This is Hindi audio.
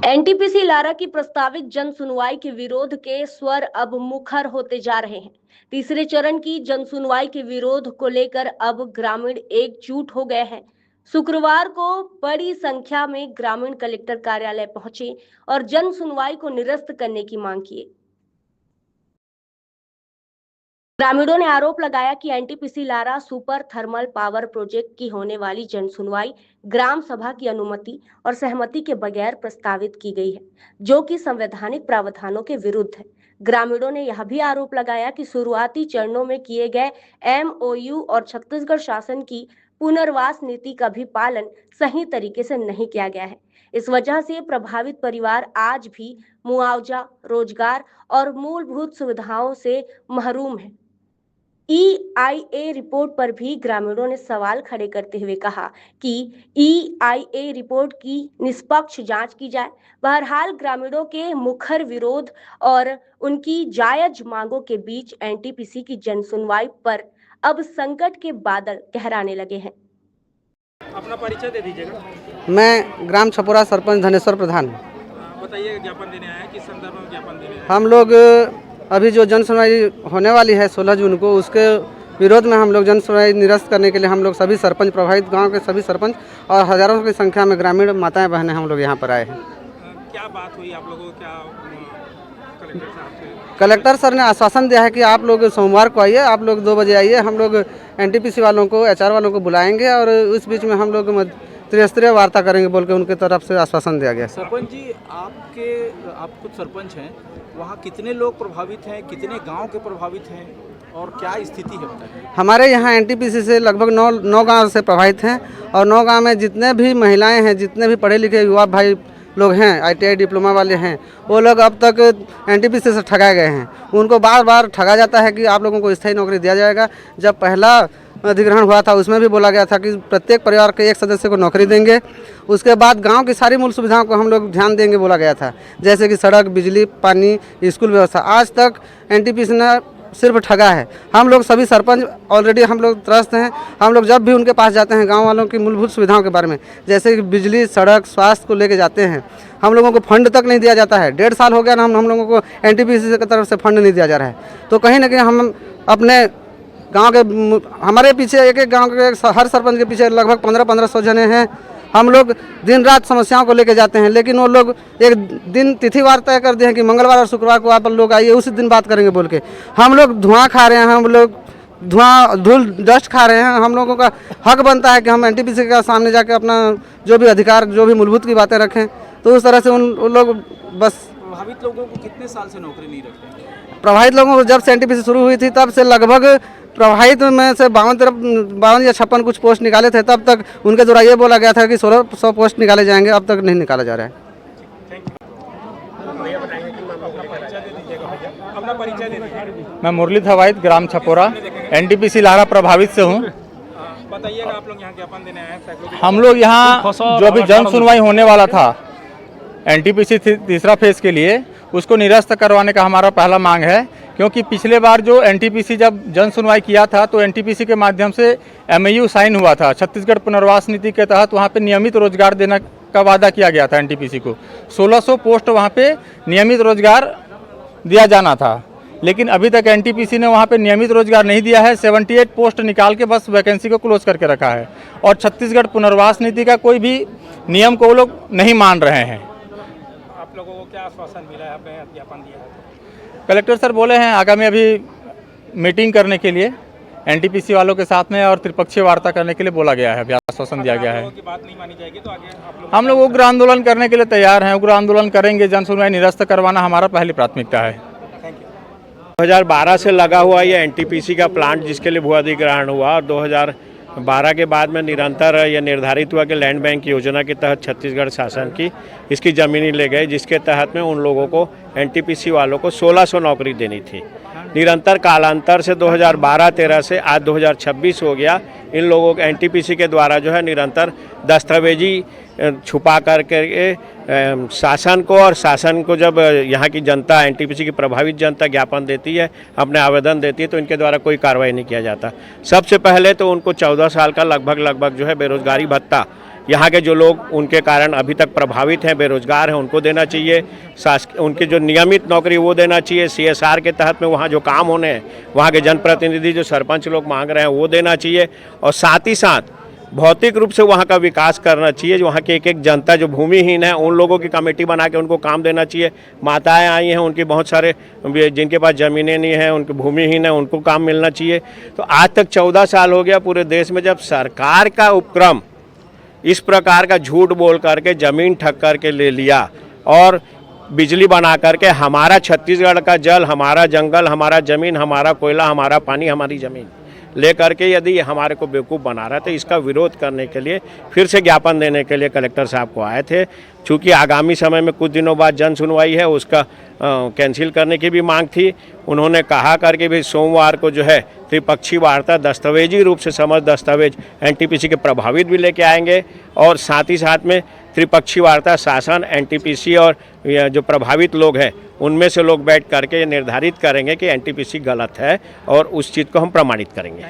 एनटीपीसी लारा की प्रस्तावित जन सुनवाई के विरोध के स्वर अब मुखर होते जा रहे हैं। तीसरे चरण की जन सुनवाई के विरोध को लेकर अब ग्रामीण एकजुट हो गए हैं। शुक्रवार को बड़ी संख्या में ग्रामीण कलेक्टर कार्यालय पहुंचे और जन सुनवाई को निरस्त करने की मांग की। ग्रामीणों ने आरोप लगाया कि NTPC Lara super thermal power project की होने वाली जन सुनवाई ग्राम सभा की अनुमति और सहमति के बगैर प्रस्तावित की गई है, जो कि संवैधानिक प्रावधानों के विरुद्ध है। ग्रामीणों ने यह भी आरोप लगाया कि शुरुआती चरणों में किए गए एमओयू और छत्तीसगढ़ शासन की पुनर्वास नीति का भी पालन सही तरीके से नहीं किया गया है। इस वजह से प्रभावित परिवार आज भी मुआवजा, रोजगार और मूलभूत सुविधाओं से महरूम है। EIA रिपोर्ट पर भी ग्रामीणों ने सवाल खड़े करते हुए कहा कि EIA रिपोर्ट की निष्पक्ष जांच की जाए। बहरहाल ग्रामीणों के मुखर विरोध और उनकी जायज मांगों के बीच एनटीपीसी की जन सुनवाई पर अब संकट के बादल गहराने लगे हैं। अपना परिचय दे दीजिएगा। मैं ग्राम छपोरा सरपंच धनेश्वर प्रधान। बताइए, ज्ञापन देने आए हैं, किस संदर्भ में ज्ञापन देने आए हैं? हम लोग अभी जो जन सुनवाई होने वाली है 16 जून को, उसके विरोध में हम लोग जन सुनवाई निरस्त करने के लिए हम लोग सभी सरपंच, प्रभावित गांव के सभी सरपंच और हजारों की संख्या में ग्रामीण माताएं बहनें हम लोग यहां पर आए हैं। क्या बात हुई आप लोगों को? क्या कलेक्टर साहब से? कलेक्टर सर ने आश्वासन दिया है कि आप लोग सोमवार को आइए, आप लोग 2 बजे आइए, हम लोग एनटीपीसी वालों को, HR वालों को बुलाएंगे और उस बीच में हम लोग त्रिस्तरीय वार्ता करेंगे बोल के उनकी तरफ से आश्वासन दिया गया। सरपंच जी, आप खुद सरपंच हैं, वहाँ कितने लोग प्रभावित हैं, कितने गांव के प्रभावित हैं और क्या स्थिति है बताइए? हमारे यहाँ एनटीपीसी से लगभग 9 गांव से प्रभावित हैं और 9 गांव में जितने भी महिलाएं हैं, जितने भी पढ़े लिखे युवा भाई लोग हैं, ITI डिप्लोमा वाले हैं, वो लोग अब तक एनटीपीसी से ठगाए गए हैं। उनको बार बार ठगा जाता है कि आप लोगों को स्थायी नौकरी दिया जाएगा। जब पहला अधिग्रहण हुआ था उसमें भी बोला गया था कि प्रत्येक परिवार के एक सदस्य को नौकरी देंगे। उसके बाद गांव की सारी मूल सुविधाओं को हम लोग ध्यान देंगे बोला गया था, जैसे कि सड़क, बिजली, पानी, स्कूल व्यवस्था। आज तक एनटीपीसी ने सिर्फ ठगा है। हम लोग सभी सरपंच ऑलरेडी हम लोग त्रस्त हैं। हम लोग जब भी उनके पास जाते हैं गांव वालों की मूलभूत सुविधाओं के बारे में, जैसे कि बिजली, सड़क, स्वास्थ्य को लेके जाते हैं, हम लोगों को फंड तक नहीं दिया जाता है। 1.5 साल हो गया ना, हम लोगों को एनटीपीसी की तरफ से फंड नहीं दिया जा रहा है। तो कहीं ना कहीं हम अपने गांव के, हमारे पीछे एक गांव के हर सरपंच के पीछे लगभग 1500 जने हैं। हम लोग दिन रात समस्याओं को लेके जाते हैं, लेकिन वो लोग एक दिन तिथिवार तय कर दिए हैं कि मंगलवार और शुक्रवार को आप लोग आइए, उसी दिन बात करेंगे बोल के। हम लोग धुआं खा रहे हैं, हम लोग धूल डस्ट खा रहे हैं। हम लोगों का हक बनता है कि हम एनटीपीसी के सामने जाके अपना जो भी अधिकार, जो भी मूलभूत की बातें रखें। तो उस तरह से उन लोग बस। प्रभावित लोगों को कितने साल से नौकरी नहीं रखते? प्रभावित लोगों को जब से एनटीपीसी शुरू हुई थी तब से लगभग प्रभावित में से 52 या 56 कुछ पोस्ट निकाले थे। तब तक उनके द्वारा ये बोला गया था कि 1600 पोस्ट निकाले जाएंगे, अब तक नहीं निकाला जा रहा है। अपना परिचय दे दीजिएगा। मैं मुरली थवाइत, ग्राम छपोरा, एनटीपीसी लारा प्रभावित से हूँ। बताइएगा, आप लोग यहाँ ज्ञापन देने आए हैं? हम लोग यहाँ जो भी जन सुनवाई होने वाला था एनटीपीसी तीसरा फेज के लिए, उसको निरस्त करवाने का हमारा पहला मांग है। क्योंकि पिछले बार जो एनटीपीसी जब जन सुनवाई किया था तो एनटीपीसी के माध्यम से MOU साइन हुआ था। छत्तीसगढ़ पुनर्वास नीति के तहत वहाँ पे नियमित रोजगार देने का वादा किया गया था एनटीपीसी को। 1600 पोस्ट वहाँ पे नियमित रोजगार दिया जाना था, लेकिन अभी तक एनटीपीसी ने वहाँ पे नियमित रोजगार नहीं दिया है। 78 पोस्ट निकाल के बस वैकेंसी को क्लोज करके रखा है और छत्तीसगढ़ पुनर्वास नीति का कोई भी नियम को वो लोग नहीं मान रहे हैं। आप लोगों को क्या आश्वासन मिला है? आपने ज्ञापन दिया है? कलेक्टर सर बोले हैं आगामी अभी मीटिंग करने के लिए एनटीपीसी वालों के साथ में और त्रिपक्षीय वार्ता करने के लिए बोला गया है, आश्वासन दिया गया है। की बात नहीं मानी जाएगी तो आगे हम लोग उग्र आंदोलन करने के लिए तैयार हैं, उग्र आंदोलन करेंगे। जन सुनवाई निरस्त करवाना हमारा पहली प्राथमिकता है। 2012 से लगा हुआ ये एनटीपीसी का प्लांट जिसके लिए भू अधिग्रहण हुआ और 2012 के बाद में निरंतर यह निर्धारित हुआ कि लैंड बैंक योजना के तहत छत्तीसगढ़ शासन की इसकी ज़मीनें ले गए, जिसके तहत में उन लोगों को एनटीपीसी वालों को 1600 नौकरी देनी थी। निरंतर कालांतर से 2012-13 से आज 2026 हो गया। इन लोगों को एनटीपीसी के द्वारा जो है निरंतर दस्तावेजी छुपा करके शासन को, और शासन को जब यहाँ की जनता, एनटीपीसी की प्रभावित जनता ज्ञापन देती है, अपने आवेदन देती है, तो इनके द्वारा कोई कार्रवाई नहीं किया जाता। सबसे पहले तो उनको 14 साल का लगभग जो है बेरोजगारी भत्ता यहाँ के जो लोग उनके कारण अभी तक प्रभावित हैं, बेरोजगार हैं, उनको देना चाहिए। उनके जो नियमित नौकरी वो देना चाहिए। CSR के तहत में वहाँ जो काम होने हैं, वहाँ के जनप्रतिनिधि जो सरपंच लोग मांग रहे हैं वो देना चाहिए। और साथ ही साथ भौतिक रूप से वहाँ का विकास करना चाहिए। वहाँ की एक जनता जो भूमिहीन है उन लोगों की कमेटी बना के उनको काम देना चाहिए। माताएं आई हैं, उनकी बहुत सारे जिनके पास ज़मीनें नहीं हैं, उनके भूमिहीन है, उनको काम मिलना चाहिए। तो आज तक 14 साल हो गया पूरे देश में जब सरकार का उपक्रम इस प्रकार का झूठ बोल करके ज़मीन ठग करके ले लिया और बिजली बना करके हमारा छत्तीसगढ़ का जल, हमारा जंगल, हमारा ज़मीन, हमारा कोयला, हमारा पानी, हमारी ज़मीन ले करके यदि हमारे को बेवकूफ़ बना रहा है तो इसका विरोध करने के लिए फिर से ज्ञापन देने के लिए कलेक्टर साहब को आए थे। चूँकि आगामी समय में कुछ दिनों बाद जन सुनवाई है, उसका कैंसिल करने की भी मांग थी। उन्होंने कहा करके भी सोमवार को जो है त्रिपक्षीय वार्ता दस्तावेजी रूप से समझ दस्तावेज NTPC के प्रभावित भी लेके आएंगे और साथ ही साथ में त्रिपक्षीय वार्ता शासन, NTPC और जो प्रभावित लोग हैं उनमें से लोग बैठ करके निर्धारित करेंगे कि NTPC गलत है और उस चीज़ को हम प्रमाणित करेंगे।